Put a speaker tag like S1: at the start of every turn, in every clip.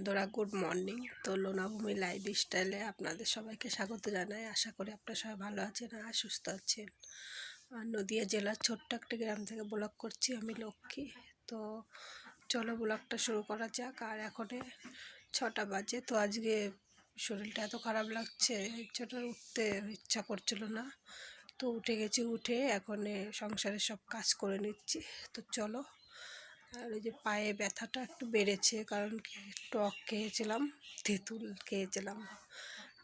S1: বন্ধুরা good morning. তো লোনাভূমি লাইফস্টাইলে আপনাদের সবাইকে স্বাগত জানাই। আশা করি আপনারা সবাই ভালো আছেন আর সুস্থ আছেন। আর নদিয়া জেলার ছোট্ট একটা গ্রাম থেকে ব্লগ করছি আমি, লক্ষ্মী। তো চলো ব্লগটা শুরু করা যাক। আর এখন 6টা বাজে। তো আজকে শরীরটা এত খারাপ লাগছে, ছোটো উঠতে ইচ্ছা করছিল না। তো উঠে গেছি, উঠে এখন সংসারের সব কাজ করে নিচ্ছি। তো চলো। আর এই যে পায়ে ব্যথাটা একটু বেড়েছে, কারণ কি টক খেয়েছিলাম, তেঁতুল খেয়েছিলাম,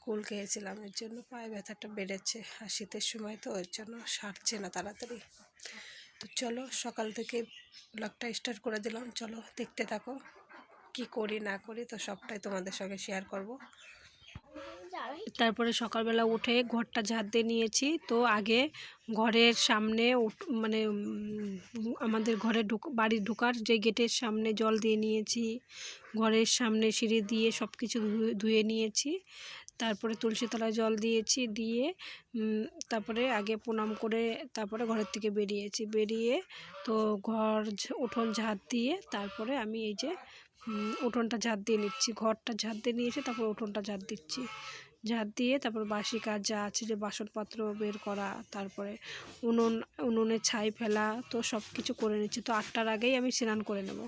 S1: কুল খেয়েছিলাম, এর জন্য পায়ে ব্যথাটা বেড়েছে। আর শীতের সময় তো ওর জন্য সারছে না তাড়াতাড়ি। তো চলো সকাল থেকে ব্লগটা স্টার্ট করে দিলাম। চলো দেখতে থাকো কি করি না করি, তো সবটাই তোমাদের সঙ্গে শেয়ার করব। তারপরে সকালবেলা উঠে ঘরটা ঝাড় দিয়ে নিয়েছি। তো আগে ঘরের সামনে মানে আমাদের ঘরে বাড়ি ঢোকার যে গেটের সামনে জল দিয়ে নিয়েছি, ঘরের সামনে সিঁড়ি দিয়ে সব কিছু ধুয়ে নিয়েছি। তারপরে তুলসী তলায় জল দিয়েছি, দিয়ে তারপরে আগে প্রণাম করে তারপরে ঘরের থেকে বেরিয়ে তো উঠোন ঝাড় দিয়ে তারপরে আমি এই যে উঠোনটা ঝাড় দিয়ে নিচ্ছি। ঘরটা ঝাড় দিয়ে নিয়েছি, তারপর উঠোনটা ঝাড় দিচ্ছি। ঝাড় দিয়ে তারপর বাসি কাজ যা আছে, যে বাসনপত্র বের করা, তারপরে উনুনে ছাই ফেলা, তো সব কিছু করে নিচ্ছি। তো 8টার আগেই আমি স্নান করে নেব,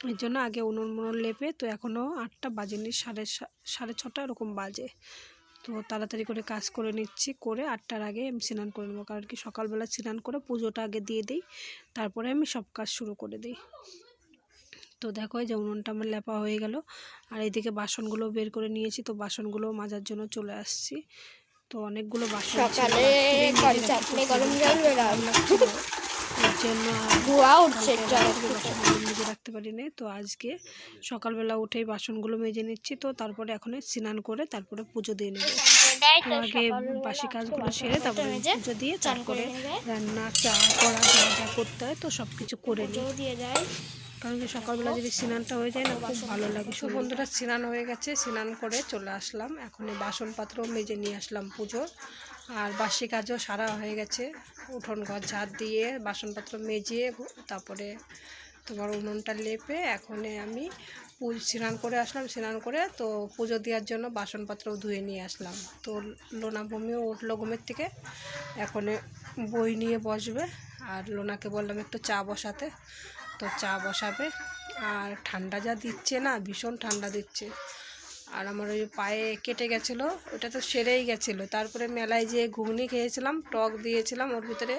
S1: এর জন্য আগে উনুন লেপে, তো এখনও 8টা বাজেনি, সাড়ে 6টা এরকম বাজে। তো তাড়াতাড়ি করে কাজ করে নিচ্ছি, করে 8টার আগে আমি স্নান করে নেবো। কারণ কি সকালবেলা স্নান করে পুজোটা আগে দিয়ে দিই, তারপরে আমি সব কাজ শুরু করে দিই। তো দেখো এই যে উনুনটা আমার লেপা হয়ে গেল। আর এইদিকে বাসনগুলো বের করে নিয়েছি, তো বাসনগুলো মাজার জন্য চলে আসছি। তো অনেকগুলো বাসন
S2: সকালে
S1: এর জন্য মেজে রাখতে পারিনি। তো আজকে সকালবেলা উঠেই বাসনগুলো মেজে নিচ্ছি। তো তারপরে এখন স্নান করে তারপরে পুজো দিয়ে নেব। তো আগে বাসি কাজগুলো সেরে তারপরে পুজো দিয়ে তারপরে রান্না, চা করা, যা যা করতে হয় তো সব কিছু করে নিই। কারণ কি সকালবেলা যদি স্নানটা হয়ে যায় না, খুব ভালো লাগে। সব বন্ধুরা স্নান হয়ে গেছে, স্নান করে চলে আসলাম। এখন বাসনপত্র মেজে নিয়ে আসলাম পুজোর। আর বাসি কাজও সারা হয়ে গেছে, উঠোন ঘর ঝাড় দিয়ে বাসনপত্র মেজিয়ে তারপরে তোমার উনুনটা লেপে এখন আমি স্নান করে আসলাম। স্নান করে তো পুজো দেওয়ার জন্য বাসনপত্র ধুয়ে নিয়ে আসলাম। তো লোনাভূমিও উঠলো ঘুমের থেকে, এখন বই নিয়ে বসবে। আর লোনাকে বললাম একটু চা বসাতে, তো চা বসাবে। আর ঠান্ডা যা দিচ্ছে না, ভীষণ ঠান্ডা দিচ্ছে। আর আমার ওই পায়ে কেটে গেছিলো, ওটা তো সেরেই গেছিলো। তারপরে মেলায় যেয়ে ঘুগনি খেয়েছিলাম, টক দিয়েছিলাম ওর ভিতরে,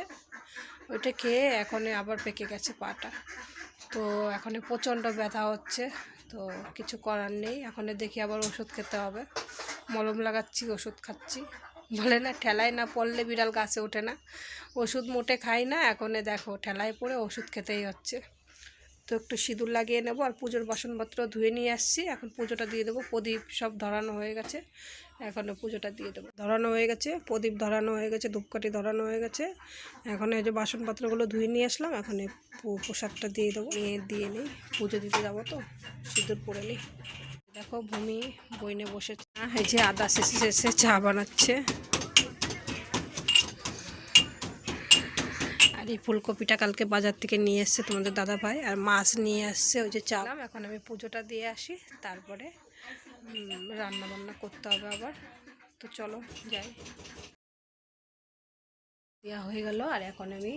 S1: ওইটা খেয়ে এখন আবার পেকে গেছে পাটা। তো এখন প্রচণ্ড ব্যথা হচ্ছে। তো কিছু করার নেই, এখন দেখি আবার ওষুধ খেতে হবে। মলম লাগাচ্ছি, ওষুধ খাচ্ছি। বলে না ঠেলায় না পড়লে বিড়াল গাছে ওঠে না, ওষুধ মোটে খাই না, এখন দেখো ঠেলায় পড়ে ওষুধ খেতেই হচ্ছে। তো একটু সিঁদুর লাগিয়ে নেব। আর পুজোর বাসনপত্র ধুয়ে নিয়ে আসছি, এখন পুজোটা দিয়ে দেবো। প্রদীপ সব ধরানো হয়ে গেছে, এখন পুজোটা দিয়ে দেবো। ধরানো হয়ে গেছে, প্রদীপ ধরানো হয়ে গেছে, ধূপকাঠি ধরানো হয়ে গেছে। এখন এই যে বাসনপত্রগুলো ধুয়ে নিয়ে আসলাম, এখন প্রসাদটা দিয়ে দেবো। দিয়ে নিই, পুজো দিতে যাবো তো সিঁদুর পরে নিই। দেখো ভূমি বইনে বসেছে, এই যে আদা শেষে চা বানাচ্ছে। আর এই ফুলকপিটা কালকে বাজার থেকে নিয়ে এসছে তোমাদের দাদা ভাই, আর মাছ নিয়ে আসছে, ওই যে চালাম। এখন আমি পুজোটা দিয়ে আসি, তারপরে রান্না বান্না করতে হবে আবার। তো চলো যাই। দেওয়া হয়ে গেল, আর এখন আমি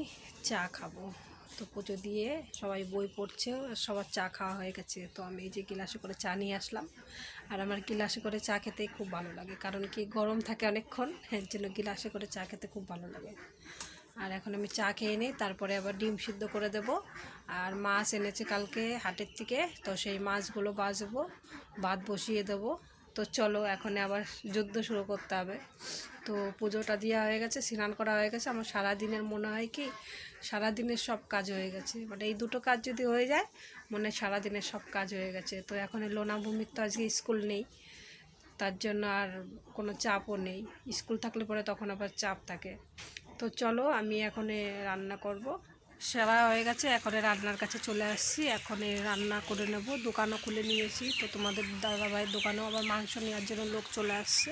S1: চা খাবো। তো পুজো দিয়ে সবাই বই পড়ছে, সবার চা খাওয়া হয়ে গেছে। তো আমি এই যে গিলাসে করে চা নিয়ে আসলাম। আর আমার গিলাসে করে চা খেতেই খুব ভালো লাগে, কারণ কি গরম থাকে অনেকক্ষণ, এর জন্য গিলাসে করে চা খেতে খুব ভালো লাগে। আর এখন আমি চা খেয়ে নিই, তারপরে আবার ডিম সিদ্ধ করে দেব। আর মাছ এনেছে কালকে হাটের থেকে, তো সেই মাছগুলো ভাজবো, ভাত বসিয়ে দেব। তো চলো এখন আবার যুদ্ধ শুরু করতে হবে। তো পুজোটা দেওয়া হয়ে গেছে, স্নান করা হয়ে গেছে। আমার সারাদিনের মনে হয় কি সারাদিনের সব কাজ হয়ে গেছে, মানে এই দুটো কাজ যদি হয়ে যায় মনে হয় সারাদিনের সব কাজ হয়ে গেছে। তো এখন লোনাভূমির তো আজকে স্কুল নেই, তার জন্য আর কোনো চাপও নেই। স্কুল থাকলে পরে তখন আবার চাপ থাকে। তো চলো আমি এখন রান্না করব। সেরা হয়ে গেছে, এখন রান্নার কাছে চলে আসছি। এখন রান্না করে নেব। দোকানও খুলে নিয়েছি, তো তোমাদের দাদাভাইয়ের দোকানেও আবার মাংস নেওয়ার জন্য লোক চলে আসছে,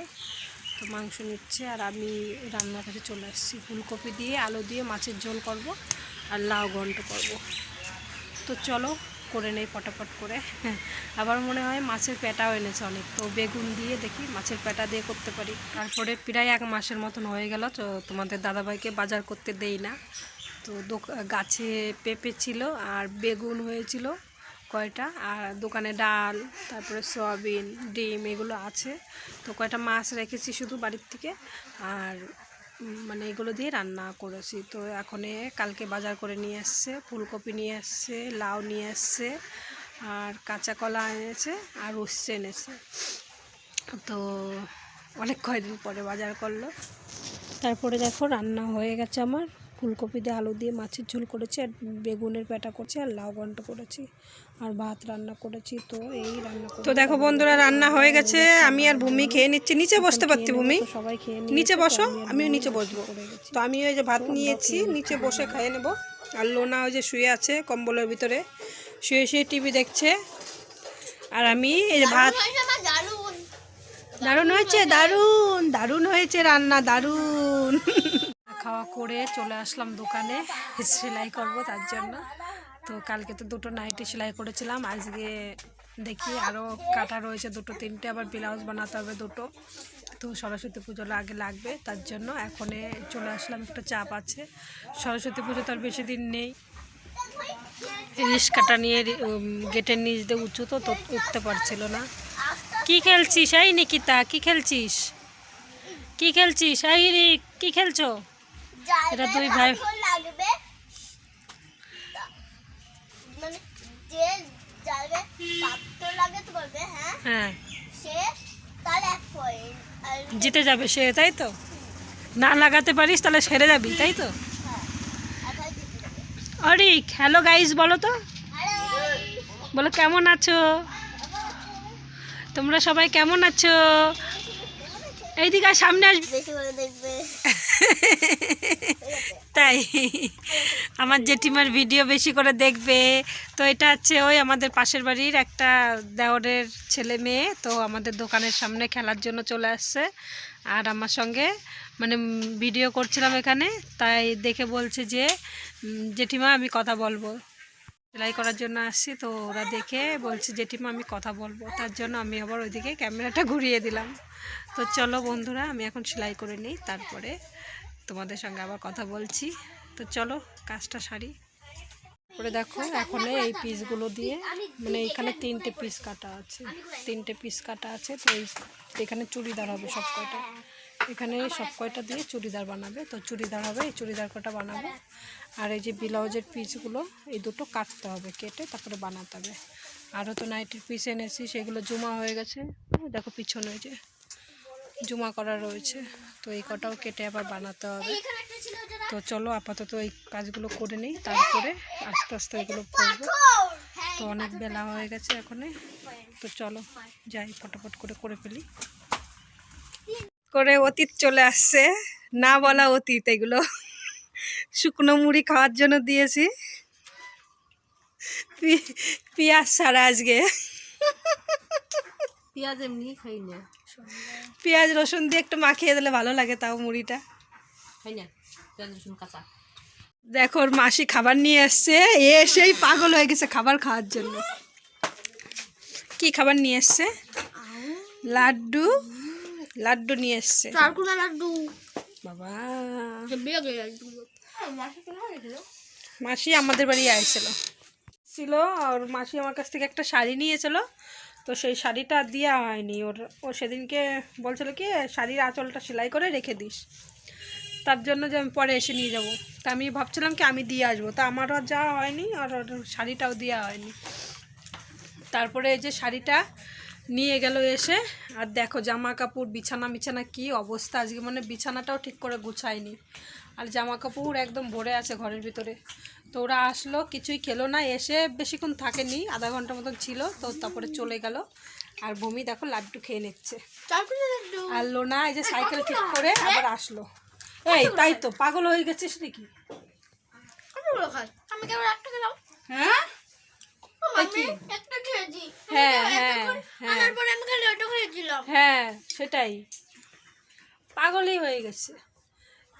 S1: তো মাংস নিচ্ছে। আর আমি রান্নার কাছে চলে আসছি, ফুলকপি দিয়ে আলু দিয়ে মাছের ঝোল করব আর লাউ ঘন্ট করব। তো চলো করে নেই ফটাফট করে। আবার মনে হয় মাছের পেটাও এনেছে অনেক, তো বেগুন দিয়ে দেখি মাছের পেটা দিয়ে করতে পারি। তারপরে প্রায় 1 মাসের মতন হয়ে গেল, তো তোমাদের দাদাভাইকে বাজার করতে দেই না। তো গাছে পেঁপে ছিল আর বেগুন হয়েছিল কয়টা, আর দোকানে ডাল, তারপরে সয়াবিন, ডিম এগুলো আছে। তো কয়টা মাছ রেখেছি শুধু বাড়ির থেকে, আর মানে এগুলো দিয়ে রান্না করেছি। তো কালকে বাজার করে নিয়ে আসছে, ফুলকপি নিয়ে আসছে, লাউ নিয়ে আসছে, আর কাঁচা কলা এনেছে, আর উচ্ছে এনেছে। তো অনেক কয়দিন পরে বাজার করলো। তারপরে দেখো রান্না হয়ে গেছে আমার। ফুলকপি দিয়ে আলু দিয়ে মাছের ঝোল করেছি, আর বেগুনের পেটা করছি, আর লাউ ঘন্ট করেছি, আর ভাত রান্না করেছি। তো এই রান্না তো দেখো বন্ধুরা রান্না হয়ে গেছে। আমি আর ভূমি খেয়ে নিচ্ছি। নিচে বসতে পারছি ভূমি, সবাই খেয়ে নিচে বসো, আমিও নিচে বসবো। তো আমি ওই যে ভাত নিয়েছি, নিচে বসে খেয়ে নেবো। আর লোনা ওই যে শুয়ে আছে কম্বলের ভিতরে, শুয়ে শুয়ে টিভি দেখছে। আর আমি এই যে ভাত, দারুণ হয়েছে, দারুণ দারুণ হয়েছে রান্না, দারুণ। খাওয়া করে চলে আসলাম দোকানে, সেলাই করব তার জন্য। তো কালকে তো 2টো নাইটি সেলাই করেছিলাম, আজকে দেখি আরও কাটা রয়েছে 2-3টে, আবার ব্লাউজ বানাতে হবে 2টো। তো সরস্বতী পুজোর আগে লাগবে, তার জন্য এখনে চলে আসলাম, একটু চাপ আছে। সরস্বতী পুজো তো আর বেশি দিন নেই। রিস্কাটা নিয়ে গেটের নিচ দিয়ে উঁচু, তো উঠতে পারছিল না। কি খেলছিস এই নিকিতা, কি খেলছিস, কি খেলছিস এই রিক, কি খেলছো? এটা 2 ভাই। হ্যাঁ, জিতে যাবে সে, তাই তো? না লাগাতে পারিস তাহলে সেরে যাবি, তাই তো? অরিক হ্যালো গাইস বলো তো, বলো কেমন আছো তোমরা সবাই, কেমন আছো? এইদিকে সামনে আসবে তাই আমার জেঠিমার ভিডিও বেশি করে দেখবে। তো এটা হচ্ছে ওই আমাদের পাশের বাড়ির একটা দেওরের ছেলে মেয়ে, তো আমাদের দোকানের সামনে খেলার জন্য চলে আসছে। আর আমার সঙ্গে মানে ভিডিও করছিলাম এখানে, তাই দেখে বলছে যে জেঠিমা আমি কথা বলবো, সেলাই করার জন্য আসছি। তো ওরা দেখে বলছে জেঠিমা আমি কথা বলবো, তার জন্য আমি আবার ওইদিকে ক্যামেরাটা ঘুরিয়ে দিলাম। তো চলো বন্ধুরা, আমি এখন সেলাই করে নিই, তারপরে তোমাদের সঙ্গে আবার কথা বলছি। তো চলো কাজটা সারি। তারপরে দেখো এখন এই পিসগুলো দিয়ে, মানে এখানে 3টে পিস কাটা আছে, 3টে পিস কাটা আছে। তো এখানে চুড়িদার হবে সব কয়টা, এখানে সব কয়টা দিয়ে চুড়িদার বানাবে। তো চুড়িদার হবে, এই চুড়িদার কটা বানাবো। আর এই যে ব্লাউজের পিসগুলো, এই 2টো কাটতে হবে, কেটে তারপরে বানাতে হবে। আরও তো নাইটির পিস এনেছি, সেগুলো জমা হয়ে গেছে, দেখো পিছনে যে জমা করা রয়েছে। তো এই কটাও কেটে আবার বানাতে হবে। তো চলো আপাতত এই কাজগুলো করে নিই, তারপরে আস্তে আস্তে এগুলো করবো। তো অনেক বেলা হয়ে গেছে এখনে, তো চলো যাই ফটাফট করে ফেলি। করে অতীত চলে আসছে, না বলা অতীত। এগুলো শুকনো মুড়ি খাওয়ার জন্য দিয়েছি, পেঁয়াজ ছাড়া আজকে। পেঁয়াজ এমনি খাই না, পেঁয়াজ রসুন দিয়ে একটু মাখিয়ে দিলে ভালো লাগে, তাও মুড়িটা খাই না পেঁয়াজ রসুন কাঁচা। দেখো ওর মাসি খাবার নিয়ে এসছে, এসেই পাগল হয়ে গেছে খাবার খাওয়ার জন্য। কি খাবার নিয়ে এসছে? লাড্ডু, লাড্ডু নিয়ে এসছে, লাড্ডু। বাবা মাসি আমাদের বাড়ি ছিল, আর মাসি আমার কাছ থেকে একটা শাড়ি নিয়েছিল। তো সেই শাড়িটা দেওয়া হয়নি ওর, ও সেদিনকে বলছিল কি শাড়ির আঁচলটা সেলাই করে রেখে দিস, তার জন্য যে আমি পরে এসে নিয়ে যাব। তা আমি ভাবছিলাম কি আমি দিয়ে আসবো, তা আমারও আর যাওয়া হয়নি, আর ওর শাড়িটাও দেওয়া হয়নি। তারপরে এই যে শাড়িটা নিয়ে গেল এসে, আর দেখো জামা কাপড় বিছানা কি অবস্থা আজকে, মানে বিছানাটাও ঠিক করে গুছায়নি, আর জামা কাপড় একদম ভরে আছে ঘরের ভিতরে। তো ওরা আসলো, কিছুই খেলো না, এসে বেশিক্ষণ থাকেনি, আধা ঘন্টা মতন ছিল, তো তারপরে চলে গেল। আর ভূমি দেখো লাড্ডু খেয়ে নিচ্ছে, আর লোনা এই যে সাইকেল ঠিক করে আবার আসলো। এই তাই তো পাগল হয়ে গেছিস নাকি? হ্যাঁ হ্যাঁ সেটাই, পাগলই হয়ে গেছে।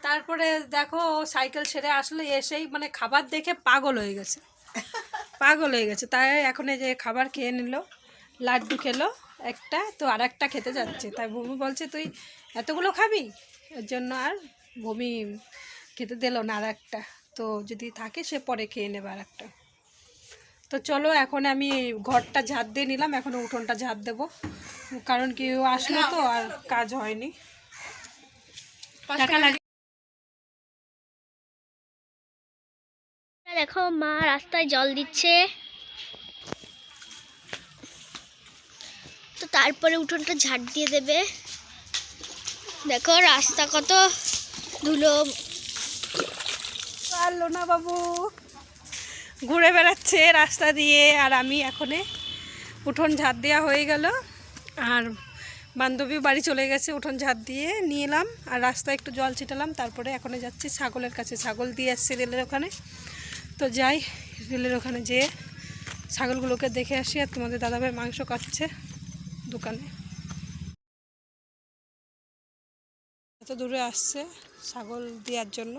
S1: তারপরে দেখো সাইকেল ছেড়ে আসলে এসেই মানে খাবার দেখে পাগল হয়ে গেছে, পাগল হয়ে গেছে। তাই এখন এই যে খাবার খেয়ে নিল, লাড্ডু খেলো একটা, তো আর একটা খেতে যাচ্ছে। তাই ভূমি বলছে তুই এতগুলো খাবি, এর জন্য আর ভূমি খেতে দিল না আর একটা। তো যদি থাকে সে পরে খেয়ে নেবে আর একটা। তো চলো এখন আমি ঘরটা ঝাড় দিয়ে নিলাম, এখন উঠোনটা ঝাড় দেবো, কারণ কি ও আসলো তো আর কাজ হয়নি। টাকা লাগে।
S2: দেখো মা রাস্তায় জল দিচ্ছে, তো তারপরে উঠোনটা ঝাড় দিয়ে দেবে। দেখো রাস্তা কত ধুলো।
S1: পারলো না বাবু, ঘুরে বেড়াচ্ছে রাস্তা দিয়ে। আর আমি এখনে উঠোন ঝাড় দেওয়া হয়ে গেল, আর বান্ধবী বাড়ি চলে গেছে, উঠোন ঝাড় দিয়ে নিয়ে এলাম আর রাস্তায় একটু জল ছিটালাম। তারপরে এখনে যাচ্ছি ছাগলের কাছে, ছাগল দিয়ে আসছে রেলের ওখানে। তো যাই রেলের ওখানে যেয়ে ছাগলগুলোকে দেখে আসি। আর তোমাদের দাদাভাই মাংস কাটছে দোকানে। এত দূরে আসছে ছাগল দেওয়ার জন্য,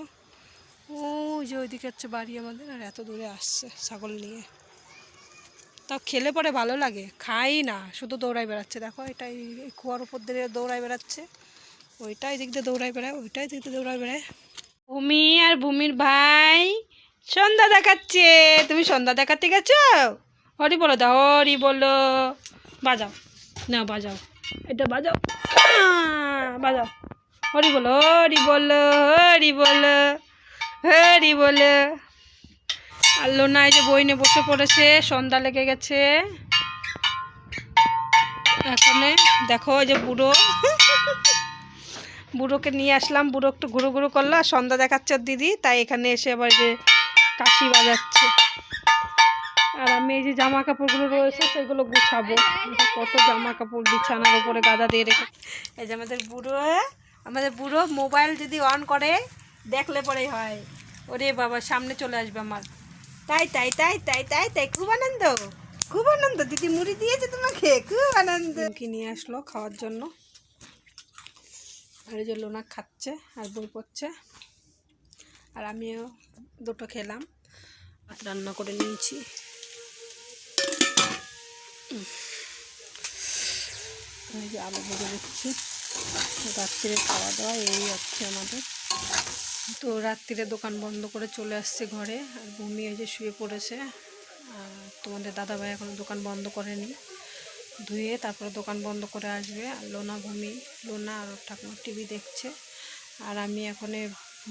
S1: ওই যে ওইদিকে হচ্ছে বাড়ি আমাদের, আর এত দূরে আসছে ছাগল নিয়ে। তাও খেলে পরে ভালো লাগে, খাই না, শুধু দৌড়াই বেড়াচ্ছে। দেখো এটাই কুয়ার উপর দিয়ে দৌড়াই বেড়াচ্ছে, ওইটাই দিক দিয়ে দৌড়াই বেড়ায়, ওইটাই দিক দিয়ে দৌড়াই বেড়ায়। ভূমি আর ভূমির ভাই সন্ধ্যা দেখাচ্ছে। তুমি সন্ধ্যা দেখাতে গেছো? হরি বলো, দাও হরি বলো, বাজাও না, বাজাও এটা বাজাও, বাজাও, হরি বলো, হরি বলো, হরি বলো, হরি বলো। আর লোনা এই যে বই নিয়ে বসে পড়েছে, সন্ধ্যা লেগে গেছে এখানে। দেখো এই যে বুড়ো, বুড়োকে নিয়ে আসলাম, বুড়ো একটু ঘুরো ঘুরো করলো, আর সন্ধ্যা দেখাচ্ছে দিদি, তাই এখানে এসে আবার যে কাশি বাজাচ্ছে। আর আমি এই যে জামা কাপড়গুলো রয়েছে সেগুলো গুছাবো, কত জামা কাপড় বিছানার উপরে গাদা দিয়ে রেখে। এই যে আমাদের বুড়ো মোবাইল যদি অন করে দেখলে পরেই হয়, ওরে বাবা সামনে চলে আসবে আমার। তাই তাই তাই তাই তাই তাই খুব আনন্দ, খুব আনন্দ। দিদি মুড়ি দিয়েছে তোমাকে, খুব আনন্দ। কি নিয়ে আসলো খাওয়ার জন্য, আর এই যে লোনা খাচ্ছে আর বই পড়ছে, আর আমিও দুটো খেলাম। ভাত রান্না করে নিয়েছি। এই যে আলু ভেজে দিচ্ছি। রাত্রিরে খাওয়া দাওয়া এই হচ্ছে আমাদের। তো রাত্রিরে দোকান বন্ধ করে চলে আসছে ঘরে, আর ভূমি এই যে শুয়ে পড়েছে। আর তোমাদের দাদাভাই এখনো দোকান বন্ধ করেনি, ধুয়ে তারপরে দোকান বন্ধ করে আসবে। আর লোনা আর ওর ঠাকুমা টিভি দেখছে। আর আমি এখনে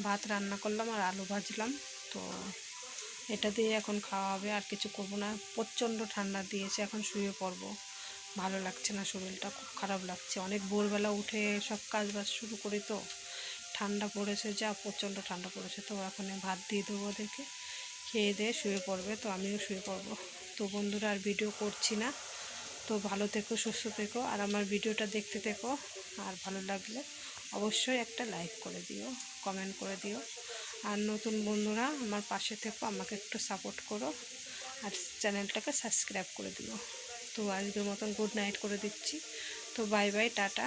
S1: ভাত রান্না করলাম আর আলু ভাজলাম, তো এটা দিয়ে এখন খাওয়া হবে, আর কিছু করবো না। প্রচণ্ড ঠান্ডা দিয়েছে, এখন শুয়ে পড়বো, ভালো লাগছে না, শরীরটা খুব খারাপ লাগছে। অনেক ভোরবেলা উঠে সব কাজ বাজ শুরু করি, তো ঠান্ডা পড়েছে, যা প্রচণ্ড ঠান্ডা পড়েছে। তো এখন ভাত দিয়ে দেবো ওদেরকে, খেয়ে দিয়ে শুয়ে পড়বে, তো আমিও শুয়ে পড়বো। তো বন্ধুরা আর ভিডিও করছি না, তো ভালো থেকো, সুস্থ থেকো, আর আমার ভিডিওটা দেখতে থেকো। আর ভালো লাগলে অবশ্যই একটা লাইক করে দিও, কমেন্ট করে দিও। আর নতুন বন্ধুরা আমার পাশে থেকো, আমাকে একটু সাপোর্ট করো, আর চ্যানেলটাকে সাবস্ক্রাইব করে দিও। তো আজকের মতন গুড নাইট করে দিচ্ছি। তো বাই বাই, টাটা।